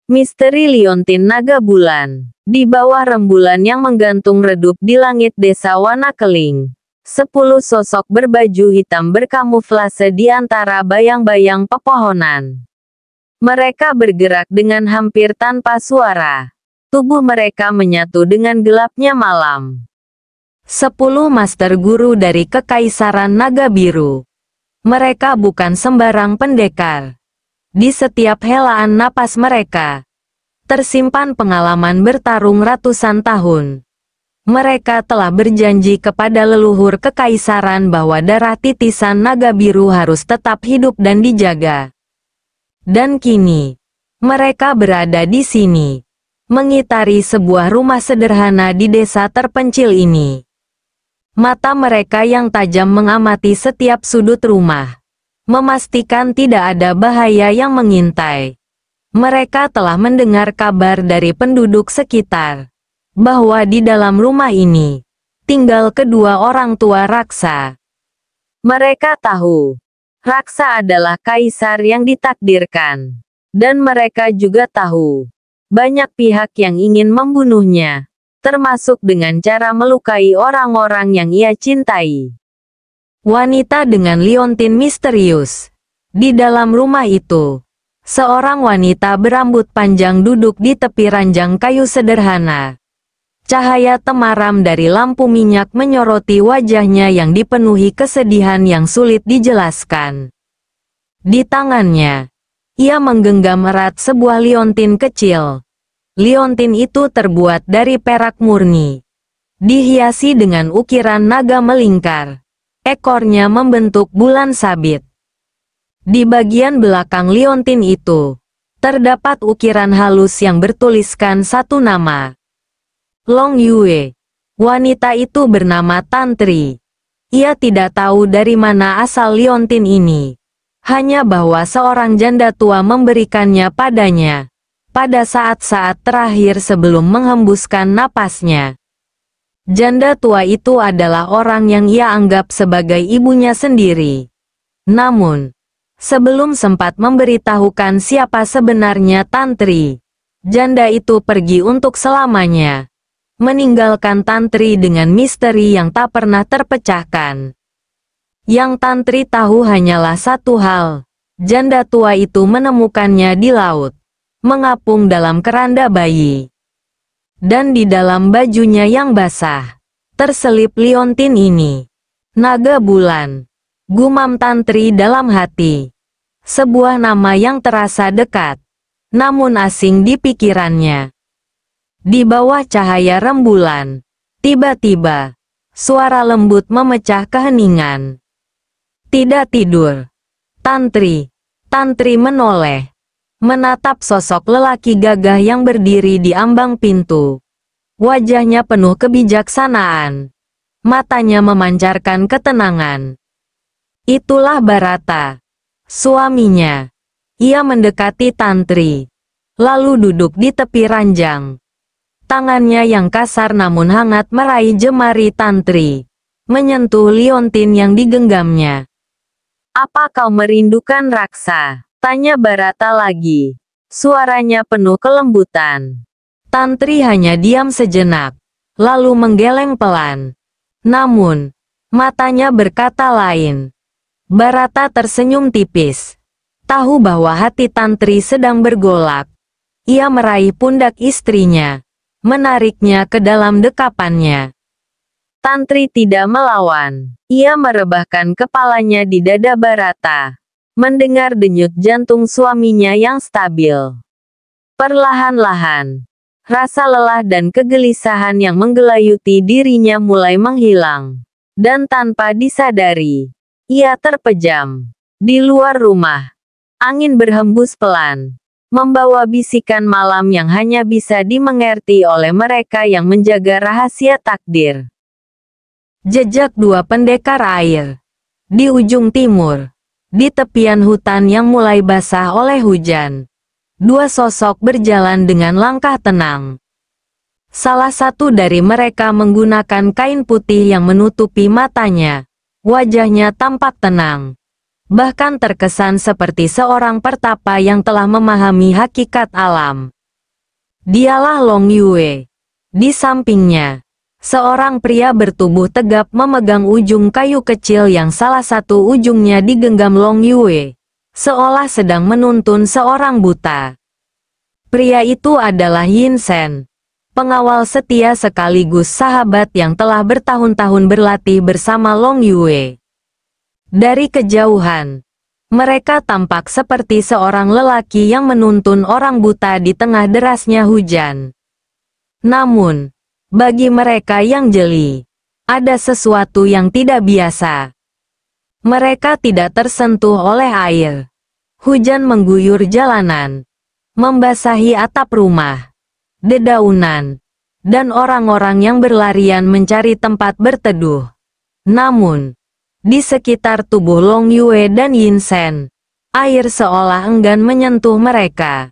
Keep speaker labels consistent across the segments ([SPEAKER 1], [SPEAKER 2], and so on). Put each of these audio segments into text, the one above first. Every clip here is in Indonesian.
[SPEAKER 1] Misteri Liontin Naga Bulan. Di bawah rembulan yang menggantung redup di langit desa Wanakeling, 10 sosok berbaju hitam berkamuflase di antara bayang-bayang pepohonan. Mereka bergerak dengan hampir tanpa suara. Tubuh mereka menyatu dengan gelapnya malam. 10 master guru dari Kekaisaran Naga Biru. Mereka bukan sembarang pendekar. Di setiap helaan napas mereka tersimpan pengalaman bertarung ratusan tahun. Mereka telah berjanji kepada leluhur kekaisaran bahwa darah titisan naga biru harus tetap hidup dan dijaga. Dan kini, mereka berada di sini, mengitari sebuah rumah sederhana di desa terpencil ini. Mata mereka yang tajam mengamati setiap sudut rumah, memastikan tidak ada bahaya yang mengintai. Mereka telah mendengar kabar dari penduduk sekitar, bahwa di dalam rumah ini, tinggal kedua orang tua Raksa. Mereka tahu, Raksa adalah kaisar yang ditakdirkan. Dan mereka juga tahu, banyak pihak yang ingin membunuhnya, termasuk dengan cara melukai orang-orang yang ia cintai. Wanita dengan liontin misterius. Di dalam rumah itu, seorang wanita berambut panjang duduk di tepi ranjang kayu sederhana. Cahaya temaram dari lampu minyak menyoroti wajahnya yang dipenuhi kesedihan yang sulit dijelaskan. Di tangannya, ia menggenggam erat sebuah liontin kecil. Liontin itu terbuat dari perak murni, dihiasi dengan ukiran naga melingkar. Ekornya membentuk bulan sabit. Di bagian belakang liontin itu, terdapat ukiran halus yang bertuliskan satu nama. Long Yue. Wanita itu bernama Tantri. Ia tidak tahu dari mana asal liontin ini. Hanya bahwa seorang janda tua memberikannya padanya, pada saat-saat terakhir sebelum menghembuskan napasnya. Janda tua itu adalah orang yang ia anggap sebagai ibunya sendiri. Namun, sebelum sempat memberitahukan siapa sebenarnya Tantri, janda itu pergi untuk selamanya, meninggalkan Tantri dengan misteri yang tak pernah terpecahkan. Yang Tantri tahu hanyalah satu hal, janda tua itu menemukannya di laut, mengapung dalam keranda bayi. Dan di dalam bajunya yang basah, terselip liontin ini. Naga Bulan. Gumam Tantri dalam hati. Sebuah nama yang terasa dekat, namun asing di pikirannya. Di bawah cahaya rembulan, tiba-tiba, suara lembut memecah keheningan. Tidak tidur. Tantri. Tantri menoleh, menatap sosok lelaki gagah yang berdiri di ambang pintu. Wajahnya penuh kebijaksanaan. Matanya memancarkan ketenangan. Itulah Barata, suaminya. Ia mendekati Tantri, lalu duduk di tepi ranjang. Tangannya yang kasar namun hangat meraih jemari Tantri, menyentuh liontin yang digenggamnya. "Apa kau merindukan Raksa?" tanya Barata lagi. Suaranya penuh kelembutan. Tantri hanya diam sejenak, lalu menggeleng pelan. Namun, matanya berkata lain. Barata tersenyum tipis. Tahu bahwa hati Tantri sedang bergolak. Ia meraih pundak istrinya, menariknya ke dalam dekapannya. Tantri tidak melawan. Ia merebahkan kepalanya di dada Barata, mendengar denyut jantung suaminya yang stabil. Perlahan-lahan, rasa lelah dan kegelisahan yang menggelayuti dirinya mulai menghilang. Dan tanpa disadari, ia terpejam. Di luar rumah, angin berhembus pelan, membawa bisikan malam yang hanya bisa dimengerti oleh mereka yang menjaga rahasia takdir. Jejak dua pendekar air. Di ujung timur, di tepian hutan yang mulai basah oleh hujan, dua sosok berjalan dengan langkah tenang. Salah satu dari mereka menggunakan kain putih yang menutupi matanya. Wajahnya tampak tenang, bahkan terkesan seperti seorang pertapa yang telah memahami hakikat alam. Dialah Long Yue. Di sampingnya, seorang pria bertubuh tegap memegang ujung kayu kecil yang salah satu ujungnya digenggam Long Yue, seolah sedang menuntun seorang buta. Pria itu adalah Yin Shen, pengawal setia sekaligus sahabat yang telah bertahun-tahun berlatih bersama Long Yue. Dari kejauhan, mereka tampak seperti seorang lelaki yang menuntun orang buta di tengah derasnya hujan. Namun, bagi mereka yang jeli, ada sesuatu yang tidak biasa. Mereka tidak tersentuh oleh air. Hujan mengguyur jalanan, membasahi atap rumah, dedaunan, dan orang-orang yang berlarian mencari tempat berteduh. Namun, di sekitar tubuh Long Yue dan Yin Shen, air seolah enggan menyentuh mereka.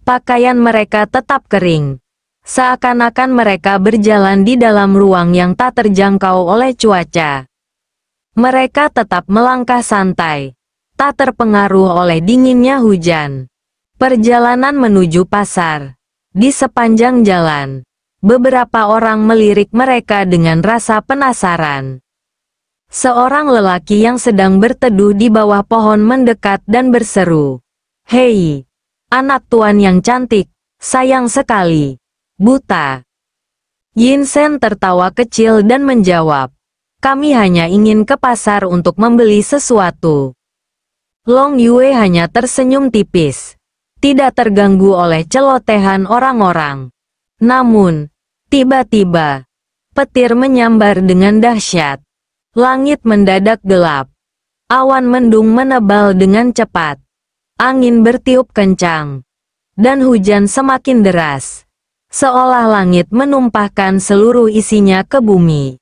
[SPEAKER 1] Pakaian mereka tetap kering, seakan-akan mereka berjalan di dalam ruang yang tak terjangkau oleh cuaca. Mereka tetap melangkah santai, tak terpengaruh oleh dinginnya hujan. Perjalanan menuju pasar. Di sepanjang jalan, beberapa orang melirik mereka dengan rasa penasaran. Seorang lelaki yang sedang berteduh di bawah pohon mendekat dan berseru, "Hei, anak tuan yang cantik, sayang sekali, buta." Yin Shen tertawa kecil dan menjawab, "Kami hanya ingin ke pasar untuk membeli sesuatu." Long Yue hanya tersenyum tipis, tidak terganggu oleh celotehan orang-orang. Namun, tiba-tiba, petir menyambar dengan dahsyat. Langit mendadak gelap. Awan mendung menebal dengan cepat. Angin bertiup kencang. Dan hujan semakin deras. Seolah langit menumpahkan seluruh isinya ke bumi.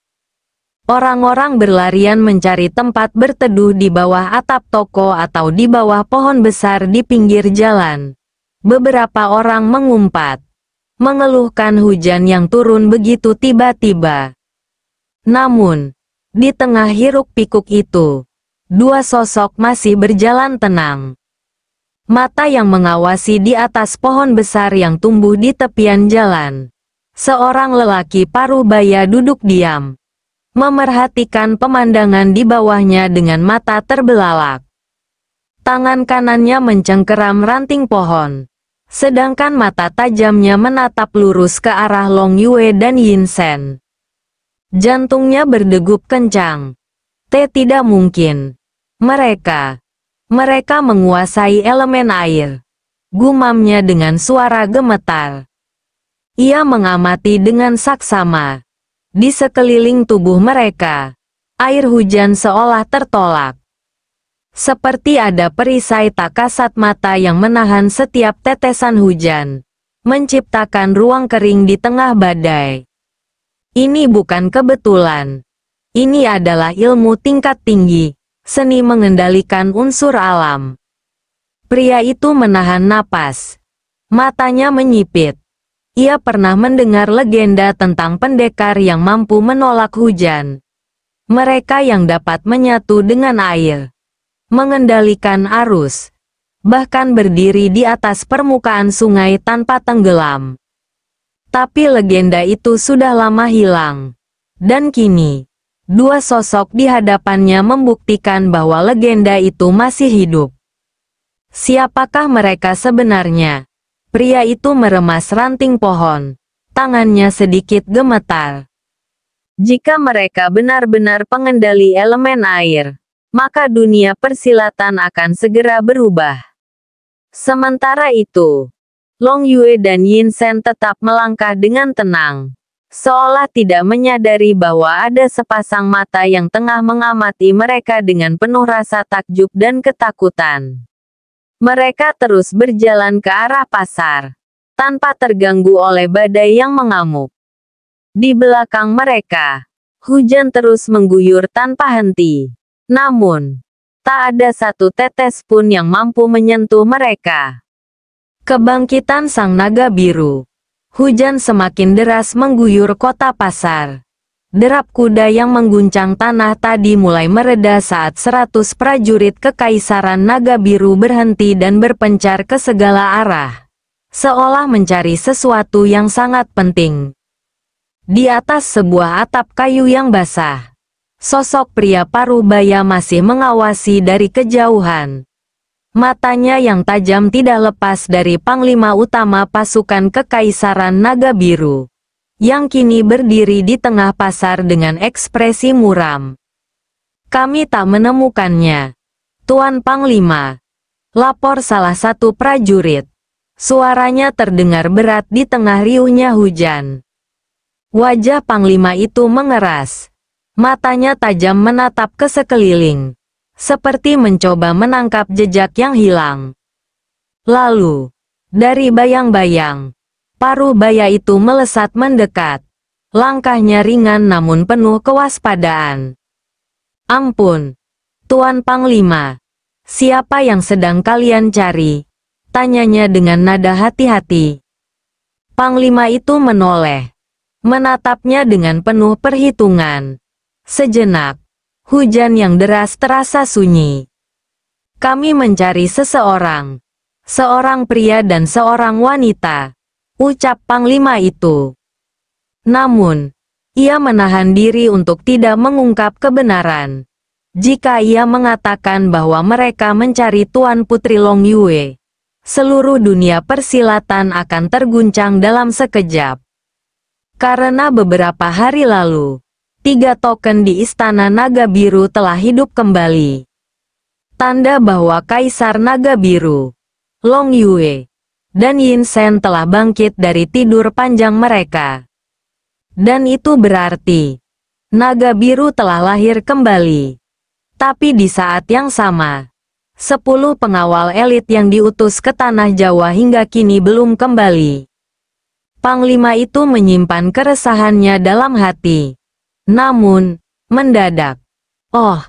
[SPEAKER 1] Orang-orang berlarian mencari tempat berteduh di bawah atap toko atau di bawah pohon besar di pinggir jalan. Beberapa orang mengumpat, mengeluhkan hujan yang turun begitu tiba-tiba. Namun, di tengah hiruk-pikuk itu, dua sosok masih berjalan tenang. Mata yang mengawasi di atas pohon besar yang tumbuh di tepian jalan. Seorang lelaki paruh baya duduk diam, memerhatikan pemandangan di bawahnya dengan mata terbelalak. Tangan kanannya mencengkeram ranting pohon, sedangkan mata tajamnya menatap lurus ke arah Long Yue dan Yin Shen. Jantungnya berdegup kencang. Tidak mungkin. Mereka menguasai elemen air. Gumamnya dengan suara gemetar. Ia mengamati dengan saksama. Di sekeliling tubuh mereka, air hujan seolah tertolak. Seperti ada perisai tak kasat mata yang menahan setiap tetesan hujan, menciptakan ruang kering di tengah badai. Ini bukan kebetulan. Ini adalah ilmu tingkat tinggi, seni mengendalikan unsur alam. Pria itu menahan napas. Matanya menyipit. Ia pernah mendengar legenda tentang pendekar yang mampu menolak hujan. Mereka yang dapat menyatu dengan air, mengendalikan arus, bahkan berdiri di atas permukaan sungai tanpa tenggelam. Tapi legenda itu sudah lama hilang. Dan kini, dua sosok di hadapannya membuktikan bahwa legenda itu masih hidup. Siapakah mereka sebenarnya? Pria itu meremas ranting pohon. Tangannya sedikit gemetar. Jika mereka benar-benar pengendali elemen air, maka dunia persilatan akan segera berubah. Sementara itu, Long Yue dan Yin Shen tetap melangkah dengan tenang, seolah tidak menyadari bahwa ada sepasang mata yang tengah mengamati mereka dengan penuh rasa takjub dan ketakutan. Mereka terus berjalan ke arah pasar, tanpa terganggu oleh badai yang mengamuk. Di belakang mereka, hujan terus mengguyur tanpa henti. Namun, tak ada satu tetes pun yang mampu menyentuh mereka. Kebangkitan Sang Naga Biru. Hujan semakin deras mengguyur kota pasar. Derap kuda yang mengguncang tanah tadi mulai mereda saat 100 prajurit Kekaisaran Naga Biru berhenti dan berpencar ke segala arah. seolah mencari sesuatu yang sangat penting. Di atas sebuah atap kayu yang basah, sosok pria parubaya masih mengawasi dari kejauhan. Matanya yang tajam tidak lepas dari Panglima Utama pasukan Kekaisaran Naga Biru, yang kini berdiri di tengah pasar dengan ekspresi muram. "Kami tak menemukannya, Tuan Panglima," lapor salah satu prajurit. Suaranya terdengar berat di tengah riuhnya hujan. Wajah Panglima itu mengeras. Matanya tajam menatap ke sekeliling, seperti mencoba menangkap jejak yang hilang. Lalu, dari bayang-bayang, parubaya itu melesat mendekat. Langkahnya ringan namun penuh kewaspadaan. "Ampun, Tuan Panglima, siapa yang sedang kalian cari?" tanyanya dengan nada hati-hati. Panglima itu menoleh, menatapnya dengan penuh perhitungan. Sejenak, hujan yang deras terasa sunyi. "Kami mencari seseorang, seorang pria dan seorang wanita," ucap Panglima itu. Namun, ia menahan diri untuk tidak mengungkap kebenaran. Jika ia mengatakan bahwa mereka mencari Tuan Putri Long Yue, seluruh dunia persilatan akan terguncang dalam sekejap. Karena beberapa hari lalu, 3 token di Istana Naga Biru telah hidup kembali. Tanda bahwa Kaisar Naga Biru, Long Yue, dan Yin Shen telah bangkit dari tidur panjang mereka. Dan itu berarti, Naga Biru telah lahir kembali. Tapi di saat yang sama, 10 pengawal elit yang diutus ke Tanah Jawa hingga kini belum kembali. Panglima itu menyimpan keresahannya dalam hati. Namun, mendadak, "Oh,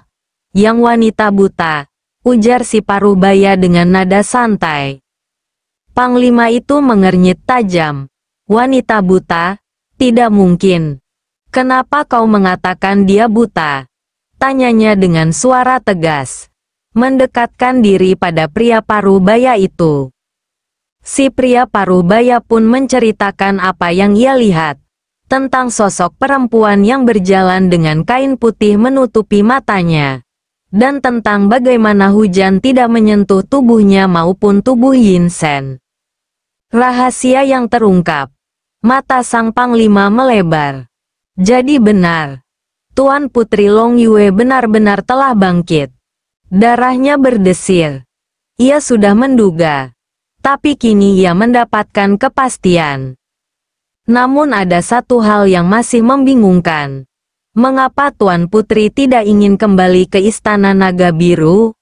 [SPEAKER 1] yang wanita buta," ujar si parubaya dengan nada santai. Panglima itu mengernyit tajam. "Wanita buta? Tidak mungkin. Kenapa kau mengatakan dia buta?" tanyanya dengan suara tegas, mendekatkan diri pada pria parubaya itu. Si pria parubaya pun menceritakan apa yang ia lihat, tentang sosok perempuan yang berjalan dengan kain putih menutupi matanya, dan tentang bagaimana hujan tidak menyentuh tubuhnya maupun tubuh Yin Shen. Rahasia yang terungkap. Mata sang panglima melebar. Jadi benar, Tuan Putri Long Yue benar-benar telah bangkit. Darahnya berdesir. Ia sudah menduga, tapi kini ia mendapatkan kepastian. Namun ada satu hal yang masih membingungkan. Mengapa Tuan Putri tidak ingin kembali ke Istana Naga Biru?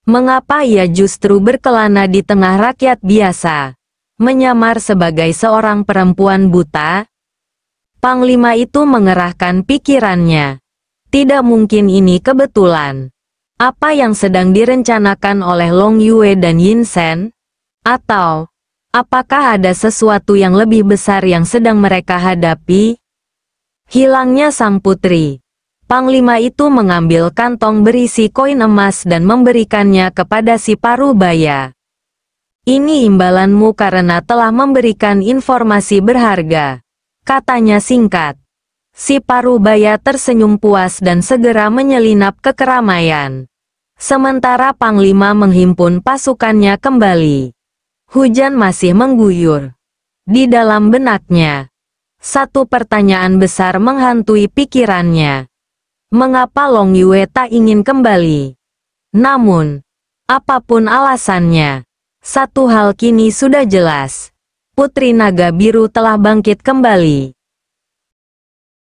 [SPEAKER 1] Mengapa ia justru berkelana di tengah rakyat biasa, menyamar sebagai seorang perempuan buta? Panglima itu mengerahkan pikirannya. Tidak mungkin ini kebetulan. Apa yang sedang direncanakan oleh Long Yue dan Yin Shen? Atau, apakah ada sesuatu yang lebih besar yang sedang mereka hadapi? Hilangnya sang putri. Panglima itu mengambil kantong berisi koin emas dan memberikannya kepada si parubaya. "Ini imbalanmu karena telah memberikan informasi berharga," katanya singkat. Si parubaya tersenyum puas dan segera menyelinap ke keramaian. Sementara Panglima menghimpun pasukannya kembali. Hujan masih mengguyur. Di dalam benaknya, satu pertanyaan besar menghantui pikirannya. Mengapa Long Yue tak ingin kembali? Namun, apapun alasannya, satu hal kini sudah jelas. Putri Naga Biru telah bangkit kembali.